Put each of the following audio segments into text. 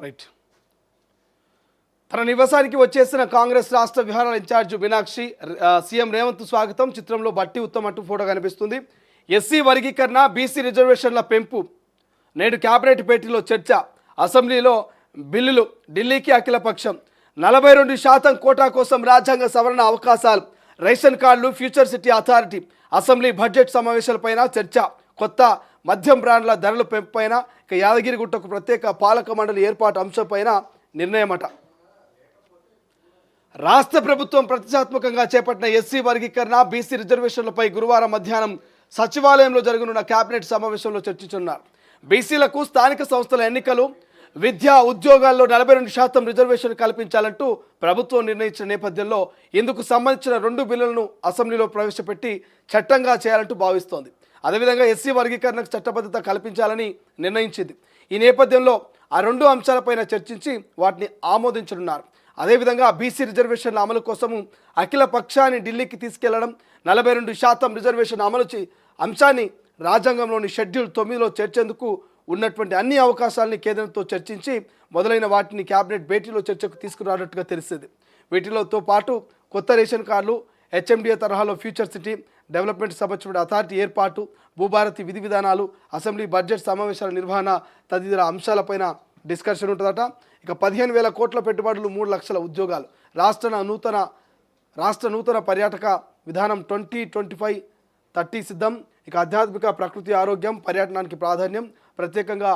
Right. తన నివాసానికి వచ్చేసిన కాంగ్రెస్ రాష్ట్ర వ్యవహారాల ఇన్ఛార్జ్ మీనాక్షి సీఎం రేవంత్ స్వాగతం. చిత్రంలో బట్టి ఉత్తమ్ అంటూ ఫోటో కనిపిస్తుంది. ఎస్సీ వర్గీకరణ, బీసీ రిజర్వేషన్ల పెంపు నేడు కేబినెట్ భేటీలో చర్చ. అసెంబ్లీలో బిల్లులు, ఢిల్లీకి అఖిలపక్షం. 42% కోటా కోసం రాజ్యాంగ సవరణ అవకాశాలు. రేషన్ కార్డులు, future city authority. Assembly budget సమావేశాలపైన చర్చ. కొత్త మద్యం బ్రాండ్ల ధరల పెంపుపైన, ఇక యాదగిరిగుట్టకు ప్రత్యేక పాలక మండలి ఏర్పాటు అంశంపైన నిర్ణయమట. రాష్ట్ర ప్రభుత్వం ప్రతిష్టాత్మకంగా చేపట్టిన ఎస్సీ వర్గీకరణ, బీసీ రిజర్వేషన్లపై గురువారం మధ్యాహ్నం సచివాలయంలో జరగనున్న కేబినెట్ సమావేశంలో చర్చించున్నారు. బీసీలకు స్థానిక సంస్థల ఎన్నికలు, విద్యా, ఉద్యోగాల్లో 42% రిజర్వేషన్ కల్పించాలంటూ ప్రభుత్వం నిర్ణయించిన నేపథ్యంలో ఇందుకు సంబంధించిన 2 బిల్లులను అసెంబ్లీలో ప్రవేశపెట్టి చట్టంగా చేయాలంటూ భావిస్తోంది. అదేవిధంగా ఎస్సీ వర్గీకరణకు చట్టబద్ధత కల్పించాలని నిర్ణయించింది. ఈ నేపథ్యంలో ఆ 2 అంశాలపైన చర్చించి వాటిని ఆమోదించనున్నారు. అదేవిధంగా బీసీ రిజర్వేషన్ల అమలు కోసము అఖిల పక్షాన్ని ఢిల్లీకి తీసుకెళ్లడం, 42% రిజర్వేషన్ అమలు అంశాన్ని రాజ్యాంగంలోని షెడ్యూల్ 9లో చేర్చేందుకు ఉన్నటువంటి అన్ని అవకాశాలని కేంద్రంతో చర్చించి మొదలైన వాటిని కేబినెట్ భేటీలో చర్చకు తీసుకురానట్టుగా తెలిసింది. వీటిలోతో పాటు కొత్త రేషన్ కార్డులు, హెచ్ఎండిఏ తరహాలో ఫ్యూచర్ సిటీ డెవలప్మెంట్ సంబంధించిన అథారిటీ ఏర్పాటు, భూభారతి విధి విధానాలు, అసెంబ్లీ బడ్జెట్ సమావేశాల నిర్వహణ తదితర అంశాలపైన డిస్కషన్ ఉంటుందట. ఇక 15,000 కోట్ల పెట్టుబడులు, 3 లక్షల ఉద్యోగాలు. రాష్ట్ర నూతన పర్యాటక విధానం 2025-30 సిద్ధం. ఇక ఆధ్యాత్మిక, ప్రకృతి, ఆరోగ్యం, పర్యటనానికి ప్రాధాన్యం. ప్రత్యేకంగా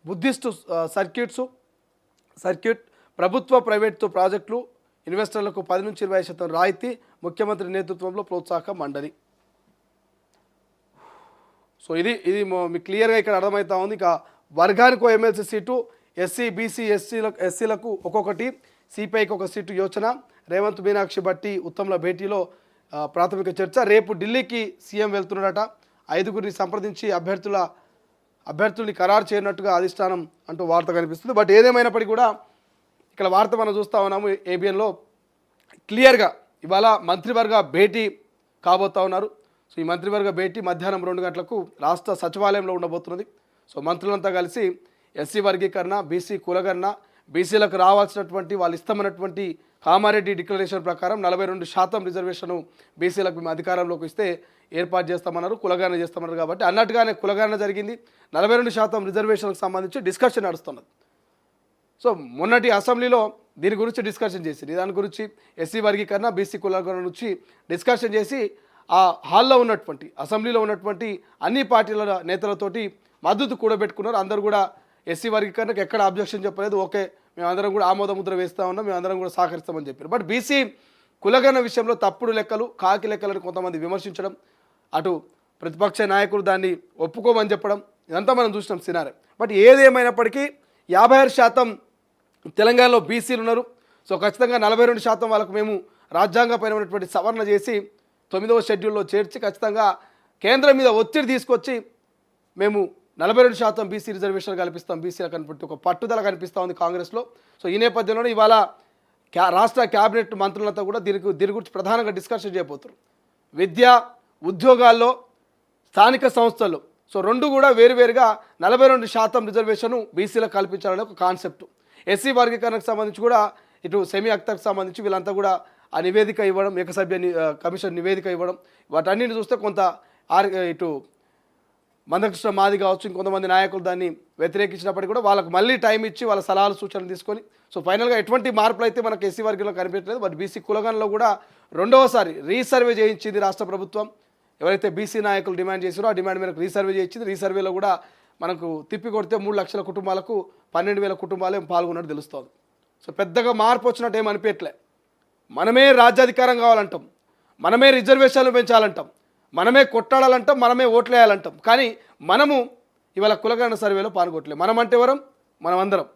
బుద్ధిస్టు సర్క్యూట్, ప్రభుత్వ ప్రైవేటు ప్రాజెక్టులు, ఇన్వెస్టర్లకు 10-20% రాయితీ. ముఖ్యమంత్రి నేతృత్వంలో ప్రోత్సాహక మండలి. సో ఇది మీకు క్లియర్గా ఇక్కడ అర్థమవుతా ఉంది. ఇక వర్గానికి ఎమ్మెల్సీ సీటు, ఎస్సీ, బీసీ, ఎస్సీలకు ఒక్కొక్కటి, సిపిఐకి ఒక సీటు యోచన. రేవంత్, మీనాక్షి, బట్టి ఉత్తమ్ల భేటీలో ప్రాథమిక చర్చ. రేపు ఢిల్లీకి సీఎం వెళ్తున్నాడట. 5గురిని సంప్రదించి అభ్యర్థుల్ని ఖరారు చేయనట్టుగా అధిష్టానం అంటూ వార్త కనిపిస్తుంది. బట్ ఏదేమైనప్పటికీ కూడా ఇక్కడ వార్త మనం చూస్తూ ఉన్నాము. ఏబిఎన్లో క్లియర్గా ఇవాళ మంత్రివర్గ భేటీ కాబోతా ఉన్నారు. సో ఈ మంత్రివర్గ భేటీ మధ్యాహ్నం 2 గంటలకు రాష్ట్ర సచివాలయంలో ఉండబోతున్నది. సో మంత్రులంతా కలిసి ఎస్సీ వర్గీకరణ, బీసీ కులగణన, బీసీలకు రావాల్సినటువంటి వాళ్ళు ఇష్టమైనటువంటి కామారెడ్డి డిక్లరేషన్ ప్రకారం 42% రిజర్వేషన్ బీసీలకు మేము అధికారంలోకి ఇస్తే ఏర్పాటు చేస్తామన్నారు, కులగణన చేస్తామన్నారు. కాబట్టి అన్నట్టుగానే కులగణన జరిగింది. 42% రిజర్వేషన్లకు సంబంధించి డిస్కషన్ నడుస్తున్నది. సో మొన్నటి అసెంబ్లీలో దీని గురించి డిస్కషన్ చేసింది. దాని గురించి ఎస్సీ వర్గీకరణ, బీసీ కులగణన నుంచి డిస్కషన్ చేసి ఆ హాల్లో ఉన్నటువంటి అసెంబ్లీలో ఉన్నటువంటి అన్ని పార్టీల నేతలతోటి మద్దతు కూడబెట్టుకున్నారు. అందరూ కూడా ఎస్సీ వర్గీకరణకు ఎక్కడ అబ్జెక్షన్ చెప్పలేదు. ఓకే, మేమందరం కూడా ఆమోద ముద్ర వేస్తూ ఉన్నాం, మేమందరం కూడా సహకరిస్తామని చెప్పారు. బట్ బీసీ కులగణన విషయంలో తప్పుడు లెక్కలు, కాకి లెక్కలను కొంతమంది విమర్శించడం, అటు ప్రతిపక్ష నాయకులు దాన్ని ఒప్పుకోమని చెప్పడం, ఇదంతా మనం చూసినాం సినారే. బట్ ఏదేమైనప్పటికీ 56% తెలంగాణలో బీసీలు ఉన్నారు. సో ఖచ్చితంగా 42% వాళ్ళకు మేము రాజ్యాంగపరమైనటువంటి సవరణ చేసి 9వ షెడ్యూల్లో చేర్చి ఖచ్చితంగా కేంద్రం మీద ఒత్తిడి తీసుకొచ్చి మేము 42% బీసీ రిజర్వేషన్ కల్పిస్తాం, బీసీలకు కనిపెట్టి ఒక పట్టుదల కనిపిస్తూ ఉంది కాంగ్రెస్లో. సో ఈ నేపథ్యంలోనే ఇవాళ రాష్ట్ర క్యాబినెట్ మంత్రులంతా కూడా దీని గురించి ప్రధానంగా డిస్కషన్ చేయబోతున్నారు. విద్య, ఉద్యోగాల్లో, స్థానిక సంస్థల్లో సో 2 కూడా వేరువేరుగా 42% రిజర్వేషన్ బీసీలకు కల్పించాలనే ఒక కాన్సెప్ట్. ఎస్సీ వర్గీకరణకు సంబంధించి కూడా ఇటు సెమీ అఖ్తర్కి సంబంధించి వీళ్ళంతా కూడా ఆ నివేదిక ఇవ్వడం, ఏకసభ్య కమిషన్ నివేదిక ఇవ్వడం, వాటన్నిటిని చూస్తే కొంత ఇటు మందకృష్ణ మాది కావచ్చు, ఇంకొంతమంది నాయకులు దాన్ని వ్యతిరేకించినప్పటికీ కూడా వాళ్ళకు మళ్ళీ టైం ఇచ్చి వాళ్ళ సలహాలు సూచనలు తీసుకొని సో ఫైనల్గా ఎటువంటి మార్పులు అయితే మనకు ఎస్సీ వర్గంలో కనిపించలేదు. బట్ బీసీ కులగణలో కూడా 2వసారి రీసర్వే చేయించింది రాష్ట్ర ప్రభుత్వం. ఎవరైతే బీసీ నాయకులు డిమాండ్ చేశారో ఆ డిమాండ్ మేరకు రీసర్వే చేయించింది. రీసర్వేలో కూడా మనకు తిప్పి కొడితే 3 లక్షల కుటుంబాలకు 12,000 కుటుంబాలే పాల్గొన్నట్టు తెలుస్తుంది. సో పెద్దగా మార్పు వచ్చినట్టు ఏం అనిపించట్లే. మనమే రాజ్యాధికారం కావాలంటాం, మనమే రిజర్వేషన్లు పెంచాలంటాం, మనమే కొట్టాడాలంటాం, మనమే ఓట్లేయాలంటాం. కానీ మనము ఇవాళ కులగణన సర్వేలో పాల్గొట్టలేం. మనం అంటే ఎవరం? మనం అందరం.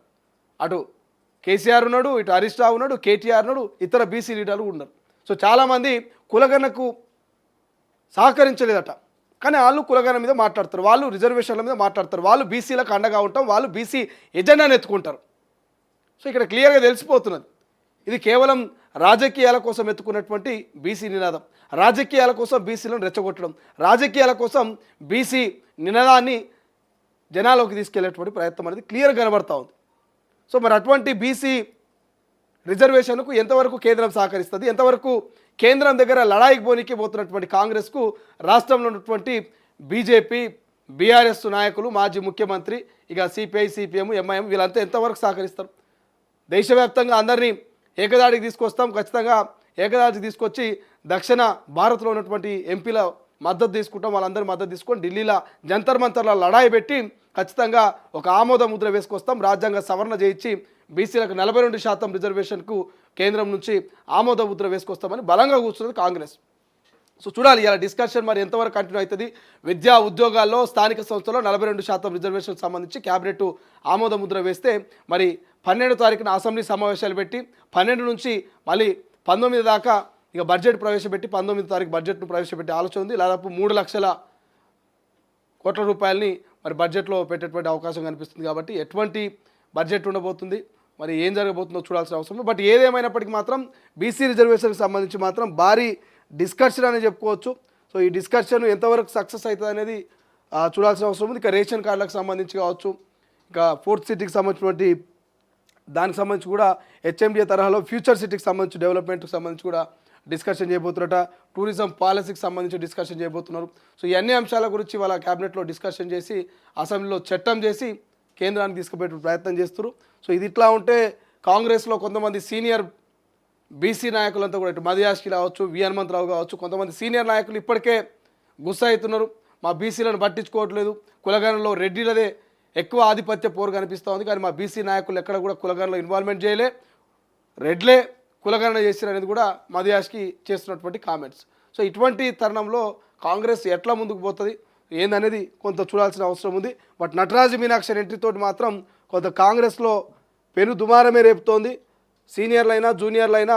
అటు కేసీఆర్ ఉన్నాడు, ఇటు హరీష్ రావు ఉన్నాడు, కేటీఆర్ ఉన్నాడు, ఇతర బీసీ లీడర్లు ఉన్నారు. సో చాలామంది కులగణనకు సహకరించలేదట. కానీ వాళ్ళు కులగణన మీద మాట్లాడతారు, వాళ్ళు రిజర్వేషన్ల మీద మాట్లాడతారు, వాళ్ళు బీసీలకు అండగా ఉంటాం, వాళ్ళు బీసీ ఎజెండాను ఎత్తుకుంటారు. సో ఇక్కడ క్లియర్గా తెలిసిపోతున్నది ఇది కేవలం రాజకీయాల కోసం ఎత్తుకున్నటువంటి బీసీ నినాదం, రాజకీయాల కోసం బీసీలను రెచ్చగొట్టడం, రాజకీయాల కోసం బీసీ నినాదాన్ని జనాల్లోకి తీసుకెళ్లేటువంటి ప్రయత్నం అనేది క్లియర్గా కనబడతా ఉంది. సో మరి అటువంటి బీసీ రిజర్వేషన్కు ఎంతవరకు కేంద్రం సహకరిస్తుంది, ఎంతవరకు కేంద్రం దగ్గర లడాయికి పోనీకి పోతున్నటువంటి కాంగ్రెస్కు రాష్ట్రంలో ఉన్నటువంటి బీజేపీ బీఆర్ఎస్ నాయకులు, మాజీ ముఖ్యమంత్రి, ఇక సిపిఐ సిపిఎం ఎంఐఎం వీళ్ళంతా ఎంతవరకు సహకరిస్తారు? దేశవ్యాప్తంగా అందరినీ ఏకదాడికి తీసుకొస్తాం, ఖచ్చితంగా ఏకదాడికి తీసుకొచ్చి దక్షిణ భారత్లో ఉన్నటువంటి ఎంపీల మద్దతు తీసుకుంటాం, వాళ్ళందరూ మద్దతు తీసుకొని ఢిల్లీలో జంతర్ మంతర్ల లడాయి పెట్టి ఖచ్చితంగా ఒక ఆమోద ముద్ర వేసుకొస్తాం, రాజ్యాంగ సవరణ చేయించి బీసీలకు 42% రిజర్వేషన్కు కేంద్రం నుంచి ఆమోద ముద్ర వేసుకొస్తామని బలంగా కూర్చున్నది కాంగ్రెస్. సో చూడాలి ఇలా డిస్కషన్ మరి ఎంతవరకు కంటిన్యూ అవుతుంది. విద్యా ఉద్యోగాల్లో స్థానిక సంస్థలో 42% రిజర్వేషన్ సంబంధించి క్యాబినెట్ ఆమోద ముద్ర వేస్తే మరి 12వ తారీఖున అసెంబ్లీ సమావేశాలు పెట్టి 12 నుంచి మళ్ళీ 19 దాకా ఇక బడ్జెట్ ప్రవేశపెట్టి 19వ తారీఖు బడ్జెట్ను ప్రవేశపెట్టే ఆలోచన ఉంది. దాదాపు 3 లక్షల కోట్ల రూపాయలని మరి బడ్జెట్లో పెట్టేటువంటి అవకాశం కనిపిస్తుంది. కాబట్టి ఎటువంటి బడ్జెట్ ఉండబోతుంది, మరి ఏం జరగబోతుందో చూడాల్సిన అవసరం ఉంది. బట్ ఏదేమైనప్పటికీ మాత్రం బీసీ రిజర్వేషన్కి సంబంధించి మాత్రం భారీ డిస్కషన్ అని చెప్పుకోవచ్చు. సో ఈ డిస్కషన్ ఎంతవరకు సక్సెస్ అవుతుంది అనేది చూడాల్సిన అవసరం ఉంది. ఇక రేషన్ కార్డులకు సంబంధించి కావచ్చు, ఇక 4th సిటీకి సంబంధించినటువంటి దానికి సంబంధించి కూడా హెచ్ఎండిఏ తరహాలో ఫ్యూచర్ సిటీకి సంబంధించి డెవలప్మెంట్కి సంబంధించి కూడా డిస్కషన్ చేయబోతున్నారట. టూరిజం పాలసీకి సంబంధించి డిస్కషన్ చేయబోతున్నారు. సో ఈ అన్ని అంశాల గురించి వాళ్ళ క్యాబినెట్లో డిస్కషన్ చేసి అసెంబ్లీలో చట్టం చేసి కేంద్రానికి తీసుకుపోయే ప్రయత్నం చేస్తారు. సో ఇది ఇట్లా ఉంటే కాంగ్రెస్లో కొంతమంది సీనియర్ బీసీ నాయకులంతా కూడా ఇటు మదియాష్కి కావచ్చు, వి హనుమంతరావు కావచ్చు, కొంతమంది సీనియర్ నాయకులు ఇప్పటికే గుస్సా అవుతున్నారు. మా బీసీలను పట్టించుకోవట్లేదు, కులగణంలో రెడ్డిలదే ఎక్కువ ఆధిపత్య పోరు కనిపిస్తూ ఉంది, కానీ మా బీసీ నాయకులు ఎక్కడ కూడా కులగణలో ఇన్వాల్వ్మెంట్ చేయలే, రెడ్లే కులగణన చేశారు అనేది కూడా మదియాష్కి చేస్తున్నటువంటి కామెంట్స్. సో ఇటువంటి తరుణంలో కాంగ్రెస్ ఎట్లా ముందుకు పోతుంది ఏందనేది కొంత చూడాల్సిన అవసరం ఉంది. బట్ నటరాజు మీనాక్షి ఎంట్రీతోటి మాత్రం కొంత కాంగ్రెస్లో పెను దుమారమే రేపుతోంది. సీనియర్లైనా జూనియర్లైనా